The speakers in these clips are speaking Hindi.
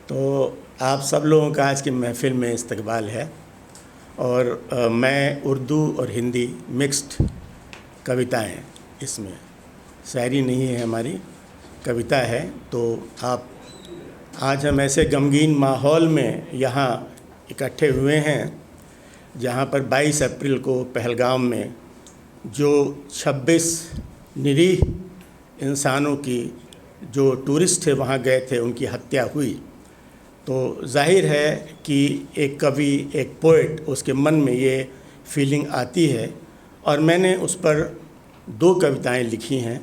तो आप सब लोगों का आज की महफ़िल में इस्तकबाल है और मैं उर्दू और हिंदी मिक्स्ड कविताएं, इसमें शायरी नहीं है हमारी, कविता है। तो आप आज हम ऐसे गमगीन माहौल में यहाँ इकट्ठे हुए हैं जहाँ पर 22 अप्रैल को पहलगाम में जो 26 निरीह इंसानों की जो टूरिस्ट थे वहाँ गए थे, उनकी हत्या हुई। तो जाहिर है कि एक कवि, एक पोएट, उसके मन में ये फीलिंग आती है और मैंने उस पर 2 कविताएं लिखी हैं,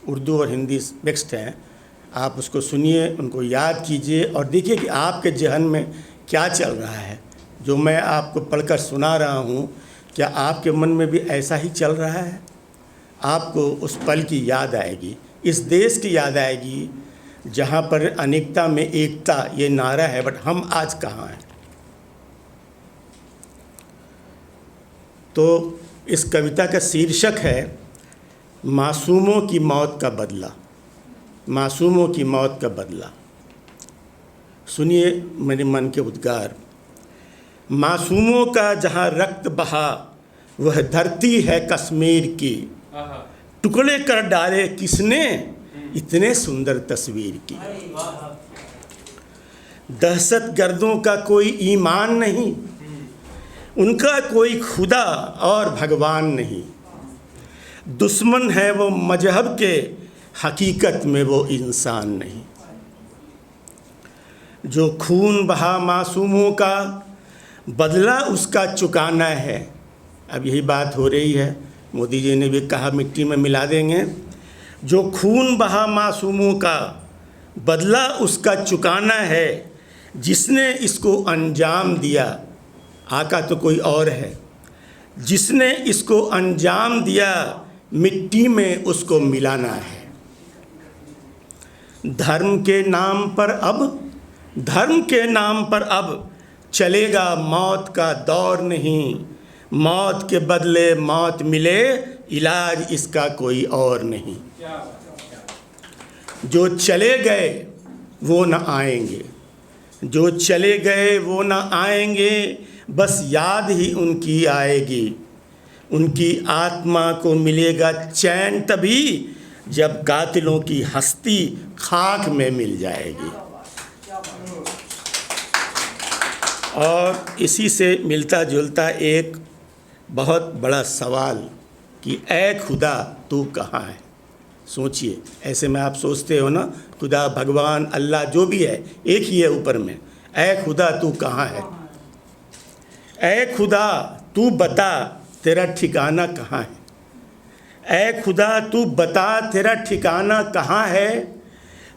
उर्दू और हिंदी मिक्स्ड हैं। आप उसको सुनिए, उनको याद कीजिए और देखिए कि आपके जहन में क्या चल रहा है। जो मैं आपको पढ़कर सुना रहा हूँ, क्या आपके मन में भी ऐसा ही चल रहा है? आपको उस पल की याद आएगी, इस देश की याद आएगी जहाँ पर अनेकता में एकता ये नारा है, बट हम आज कहाँ हैं। तो इस कविता का शीर्षक है मासूमों की मौत का बदला। मासूमों की मौत का बदला। सुनिए मेरे मन के उद्गार। मासूमों का जहाँ रक्त बहा वह धरती है कश्मीर की, टुकड़े कर डाले किसने इतने सुंदर तस्वीर की। दहशत गर्दों का कोई ईमान नहीं, उनका कोई खुदा और भगवान नहीं। दुश्मन है वो मजहब के, हकीकत में वो इंसान नहीं। जो खून बहा मासूमों का बदला उसका चुकाना है। अब यही बात हो रही है, मोदी जी ने भी कहा मिट्टी में मिला देंगे। जो खून बहा मासूमों का बदला उसका चुकाना है, जिसने इसको अंजाम दिया, आका तो कोई और है, जिसने इसको अंजाम दिया मिट्टी में उसको मिलाना है। धर्म के नाम पर अब चलेगा मौत का दौर नहीं। मौत के बदले मौत मिले, इलाज इसका कोई और नहीं। जो चले गए वो न आएंगे, जो चले गए वो न आएंगे, बस याद ही उनकी आएगी। उनकी आत्मा को मिलेगा चैन तभी जब कातिलों की हस्ती खाक में मिल जाएगी। और इसी से मिलता जुलता एक बहुत बड़ा सवाल कि ऐ खुदा तू कहाँ है। सोचिए, ऐसे में आप सोचते हो ना, खुदा, भगवान, अल्लाह जो भी है एक ही है ऊपर में। ऐ खुदा तू कहाँ है? ऐ खुदा तू बता तेरा ठिकाना कहाँ है? ऐ खुदा तू बता तेरा ठिकाना कहाँ है?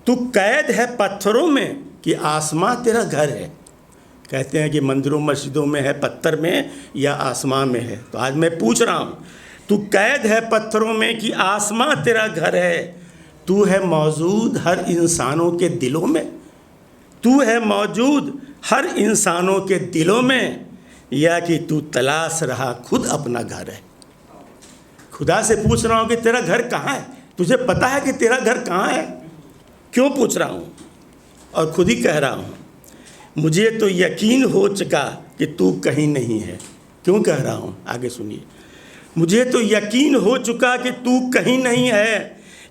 तू कैद है पत्थरों में कि आसमां तेरा घर है। कहते हैं कि मंदिरों मस्जिदों में है पत्थर में या आसमां में है। तो आज मैं पूछ रहा हूँ, तू कैद है पत्थरों में कि आसमां तेरा घर है? तू है मौजूद हर इंसानों के दिलों में? तू है मौजूद हर इंसानों के दिलों में, या कि तू तलाश रहा खुद अपना घर है? खुदा से पूछ रहा हूँ कि तेरा घर कहाँ है? तुझे पता है कि तेरा घर कहाँ है? क्यों पूछ रहा हूँ? और खुद ही कह रहा हूँ, मुझे तो यकीन हो चुका कि तू कहीं नहीं है। क्यों कह रहा हूँ? आगे सुनिए। मुझे तो यकीन हो चुका कि तू कहीं नहीं है,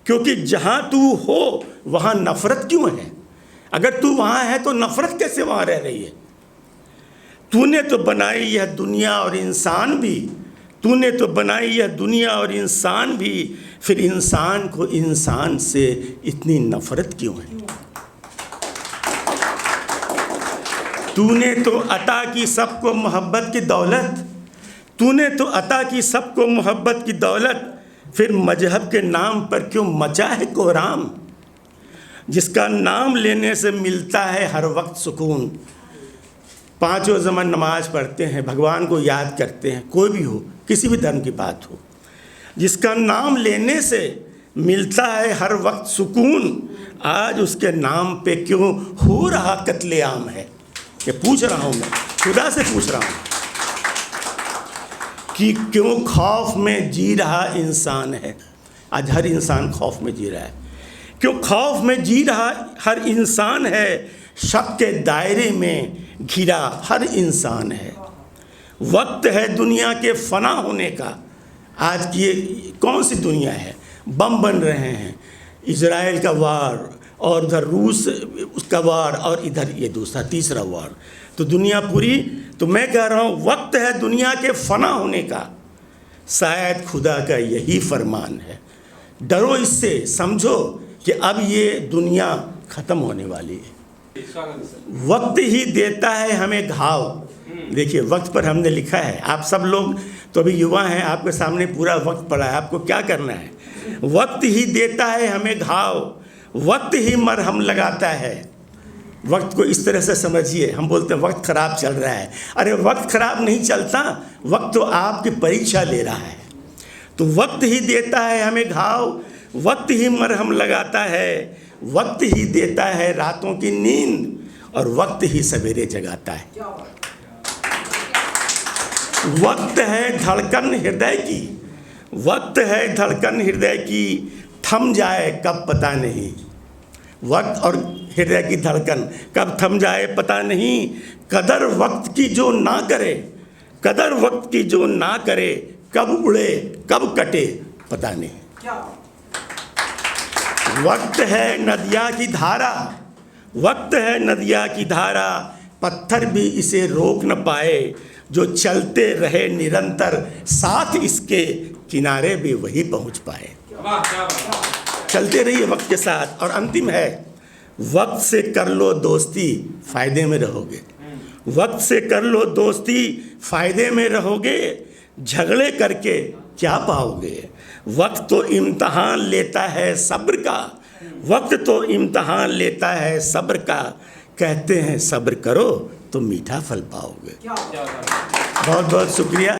क्योंकि जहाँ तू हो वहाँ नफ़रत क्यों है? अगर तू वहाँ है तो नफ़रत कैसे वहाँ रह रही है? तूने तो बनाई यह दुनिया और इंसान भी, तूने तो बनाई यह दुनिया और इंसान भी, फिर इंसान को इंसान से इतनी नफ़रत क्यों है? तूने तो अता की सबको मोहब्बत की दौलत, तूने तो अता की सबको मोहब्बत की दौलत, फिर मजहब के नाम पर क्यों मचा है कोहराम? जिसका नाम लेने से मिलता है हर वक्त सुकून। 5 ज़मान नमाज पढ़ते हैं, भगवान को याद करते हैं, कोई भी हो, किसी भी धर्म की बात हो, जिसका नाम लेने से मिलता है हर वक्त सुकून, आज उसके नाम पे क्यों हो रहा कत्लेआम है? ये पूछ रहा हूँ मैं, खुदा से पूछ रहा हूँ कि क्यों खौफ में जी रहा इंसान है। आज हर इंसान खौफ में जी रहा है। क्यों खौफ में जी रहा हर इंसान है, शक के दायरे में घिरा हर इंसान है। वक्त है दुनिया के फना होने का। आज की ये कौन सी दुनिया है? बम बन रहे हैं, इजराइल का वार और उधर रूस उसका वार और इधर ये दूसरा तीसरा वार, तो दुनिया पूरी। तो मैं कह रहा हूँ वक्त है दुनिया के फना होने का, शायद खुदा का यही फरमान है। डरो इससे, समझो कि अब ये दुनिया ख़त्म होने वाली है। वक्त ही देता है हमें घाव। देखिए वक्त पर हमने लिखा है, आप सब लोग तो अभी युवा हैं, आपके सामने पूरा वक्त पड़ा है, आपको क्या करना है? वक्त ही देता है हमें घाव, वक्त ही मरहम लगाता है। वक्त को इस तरह से समझिए, हम बोलते हैं वक्त ख़राब चल रहा है, अरे वक्त ख़राब नहीं चलता, वक्त तो आपकी परीक्षा ले रहा है। तो वक्त ही देता है हमें घाव, वक्त ही मरहम लगाता है, वक्त ही देता है रातों की नींद और वक्त ही सवेरे जगाता है। वक्त है धड़कन हृदय की, वक्त है धड़कन हृदय की, थम जाए कब पता नहीं। वक्त और हृदय की धड़कन कब थम जाए पता नहीं। कदर वक्त की जो ना करे, कदर वक्त की जो ना करे, कब उड़े कब कटे पता नहीं। वक्त है नदिया की धारा, वक्त है नदिया की धारा, पत्थर भी इसे रोक न पाए, जो चलते रहे निरंतर, साथ इसके किनारे भी वही पहुंच पाए। चलते रहिए वक्त के साथ। और अंतिम है, वक्त से कर लो दोस्ती फायदे में रहोगे। वक्त से कर लो दोस्ती फायदे में रहोगे, झगड़े करके क्या पाओगे। वक्त तो इम्तहान लेता है सब्र का, वक्त तो इम्तहान लेता है सब्र का, कहते हैं सब्र करो तो मीठा फल पाओगे। बहुत बहुत शुक्रिया।